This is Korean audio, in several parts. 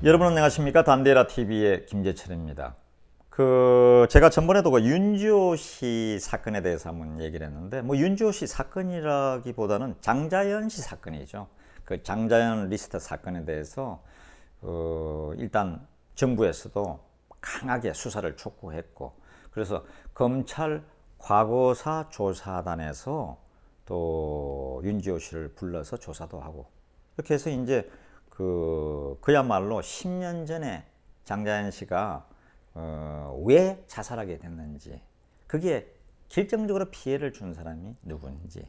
여러분 안녕하십니까? 단데라 TV의 김재철입니다. 제가 전번에도 윤지호 씨 사건에 대해서 한번 얘기를 했는데, 윤지호 씨 사건이라기보다는 장자연 씨 사건이죠. 그 장자연 리스트 사건에 대해서 일단 정부에서도 강하게 수사를 촉구했고, 그래서 검찰 과거사 조사단에서 또 윤지호 씨를 불러서 조사도 하고, 이렇게 해서 이제 그야말로 10년 전에 장자연 씨가 왜 자살하게 됐는지, 그게 결정적으로 피해를 준 사람이 누구인지,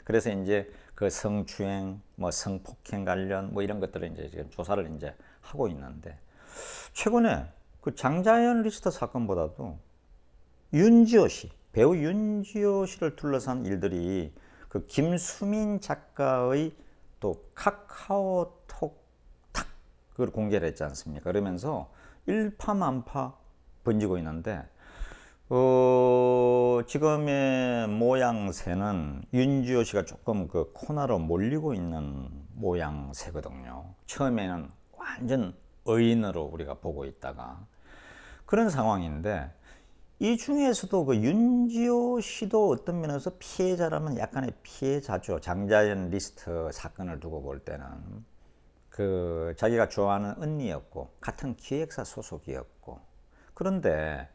그래서 이제 그 성추행, 성폭행 관련 이런 것들을 이제 지금 조사를 이제 하고 있는데, 최근에 그 장자연 리스트 사건보다도 윤지호 씨, 배우 윤지호 씨를 둘러싼 일들이 그 김수민 작가의 또 카카오톡 그걸 공개를 했지 않습니까? 그러면서 일파만파 번지고 있는데, 지금의 모양새는 윤지호 씨가 조금 그 코너로 몰리고 있는 모양새거든요. 처음에는 완전 의인으로 우리가 보고 있다가 그런 상황인데, 이 중에서도 그 윤지호 씨도 어떤 면에서 피해자라면 약간의 피해자죠. 장자연 리스트 사건을 두고 볼 때는 자기가 좋아하는 언니였고 같은 기획사 소속이었고, 그런데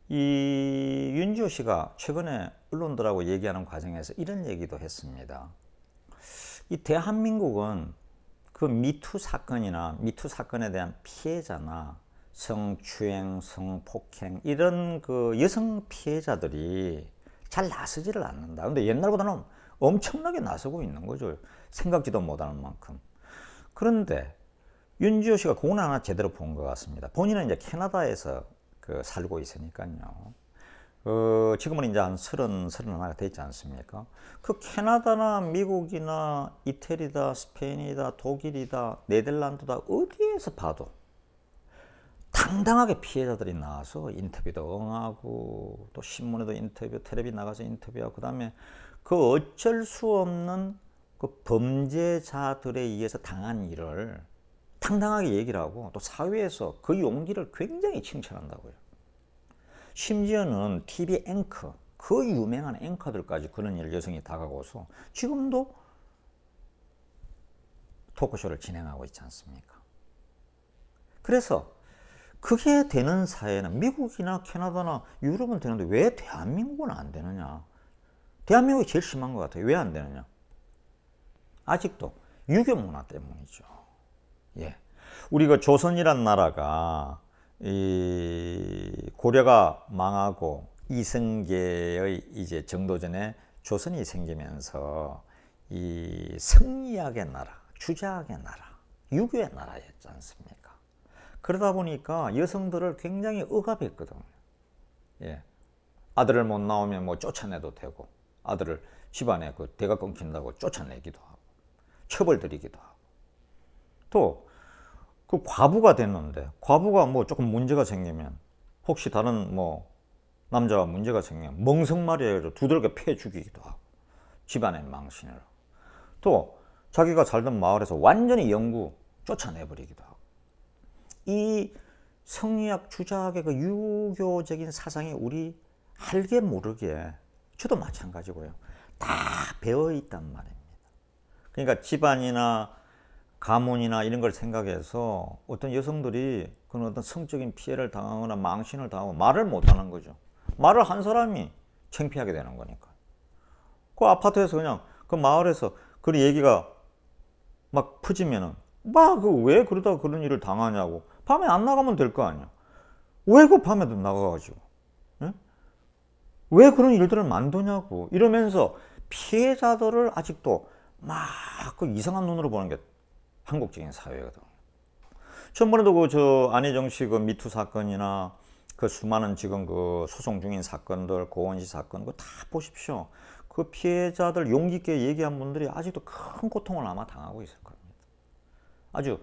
이 윤지호 씨가 최근에 언론들하고 얘기하는 과정에서 이런 얘기도 했습니다. 이 대한민국은 그 미투 사건이나 미투 사건에 대한 피해자나 성추행, 성폭행 이런 그 여성 피해자들이 잘 나서지를 않는다. 근데 옛날보다는 엄청나게 나서고 있는 거죠. 생각지도 못하는 만큼. 그런데 윤지호 씨가 그건 하나 제대로 본 것 같습니다. 본인은 이제 캐나다에서 살고 있으니까요. 지금은 이제 한 31가 됐지 않습니까? 그 캐나다나 미국이나 이태리다, 스페인이다, 독일이다, 네덜란드다, 어디에서 봐도 당당하게 피해자들이 나와서 인터뷰도 응하고, 또 신문에도 인터뷰, 텔레비 나가서 인터뷰하고, 그 다음에 그 어쩔 수 없는 그 범죄자들에 의해서 당한 일을 당당하게 얘기를 하고, 또 사회에서 그 용기를 굉장히 칭찬한다고요. 심지어는 TV 앵커, 그 유명한 앵커들까지 그런 일 여성이 다가고서 지금도 토크쇼를 진행하고 있지 않습니까? 그래서 그게 되는 사회는 미국이나 캐나다나 유럽은 되는데 왜 대한민국은 안 되느냐? 대한민국이 제일 심한 것 같아요. 왜 안 되느냐? 아직도 유교 문화 때문이죠. 예. 우리가 조선이란 나라가 이 고려가 망하고 이성계의 이제 정도전에 조선이 생기면서 이 성리학의 나라, 주자학의 나라, 유교의 나라였지 않습니까? 그러다 보니까 여성들을 굉장히 억압했거든요. 예. 아들을 못 나오면 쫓아내도 되고, 아들을 집안에 대가 끊긴다고 쫓아내기도 하고, 처벌드리기도 하고, 또 그 과부가 됐는데, 과부가 조금 문제가 생기면, 혹시 다른 남자와 문제가 생기면 멍석마리로 두들겨 패 죽이기도 하고, 집안의 망신을. 또 자기가 살던 마을에서 완전히 영구 쫓아내버리기도 하고. 이 성리학 주자학의 그 유교적인 사상이 우리 알게 모르게, 저도 마찬가지고요, 다 배어 있단 말입니다. 그러니까 집안이나 가문이나 이런 걸 생각해서 어떤 여성들이 그런 어떤 성적인 피해를 당하거나 망신을 당하고 말을 못 하는 거죠. 말을 한 사람이 창피하게 되는 거니까. 그 아파트에서 그냥 그 마을에서 그 얘기가 막 퍼지면은 왜 그러다 그런 일을 당하냐고. 밤에 안 나가면 될 거 아니야. 왜 그 밤에도 나가가지고, 응? 왜 그런 일들을 만드냐고 이러면서 피해자들을 아직도 막 그 이상한 눈으로 보는 게 한국적인 사회거든. 전번에도 안혜정 씨 미투 사건이나 그 수많은 지금 그 소송 중인 사건들, 고은씨 사건, 다 보십시오. 그 피해자들 용기 있게 얘기한 분들이 아직도 큰 고통을 아마 당하고 있을 겁니다. 아주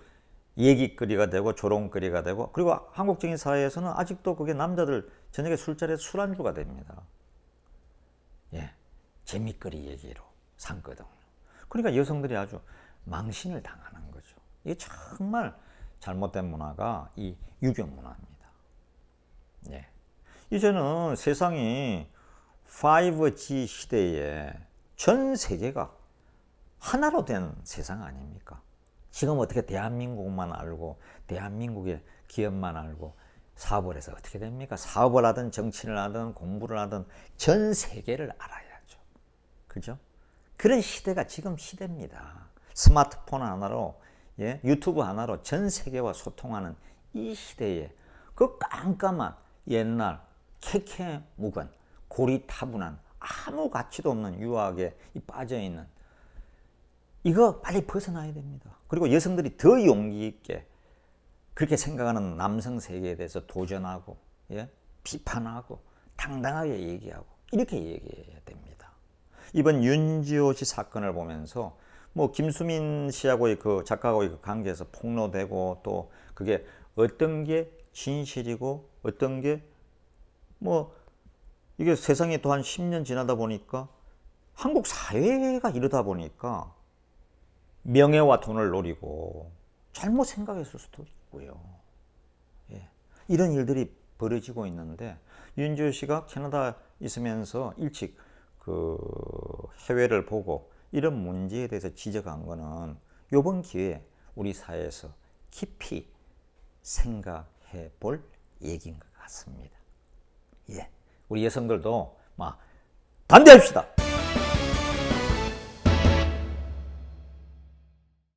얘기거리가 되고 조롱거리가 되고, 그리고 한국적인 사회에서는 아직도 그게 남자들 저녁에 술자리에서 술안주가 됩니다. 예, 재미거리 얘기로 삼거든요. 그러니까 여성들이 아주 망신을 당하는 거죠. 이게 정말 잘못된 문화가 이 유교 문화입니다. 예. 이제는 세상이 5G 시대에 전 세계가 하나로 된 세상 아닙니까? 지금 어떻게 대한민국만 알고 대한민국의 기업만 알고 사업을 해서 어떻게 됩니까? 사업을 하든 정치를 하든 공부를 하든 전 세계를 알아야죠. 그죠? 그런 시대가 지금 시대입니다. 스마트폰 하나로, 예? 유튜브 하나로 전 세계와 소통하는 이 시대에 그 깜깜한 옛날 캐캐묵은 고리타분한 아무 가치도 없는 유학에 빠져있는 이거 빨리 벗어나야 됩니다. 그리고 여성들이 더 용기 있게 그렇게 생각하는 남성 세계에 대해서 도전하고, 예? 비판하고 당당하게 얘기하고 이렇게 얘기해야 됩니다. 이번 윤지호 씨 사건을 보면서 뭐 김수민 씨하고의 그 작가하고의 그 관계에서 폭로되고 또 그게 어떤 게 진실이고 어떤 게 뭐 이게 세상이 또 한 10년 지나다 보니까 한국 사회가 이러다 보니까 명예와 돈을 노리고 잘못 생각했을 수도 있고요. 예. 이런 일들이 벌어지고 있는데 윤지호 씨가 캐나다 있으면서 일찍 그 해외를 보고 이런 문제에 대해서 지적한 거는 이번 기회에 우리 사회에서 깊이 생각해 볼 얘기인 것 같습니다. 예. 우리 여성들도 막 단대합시다.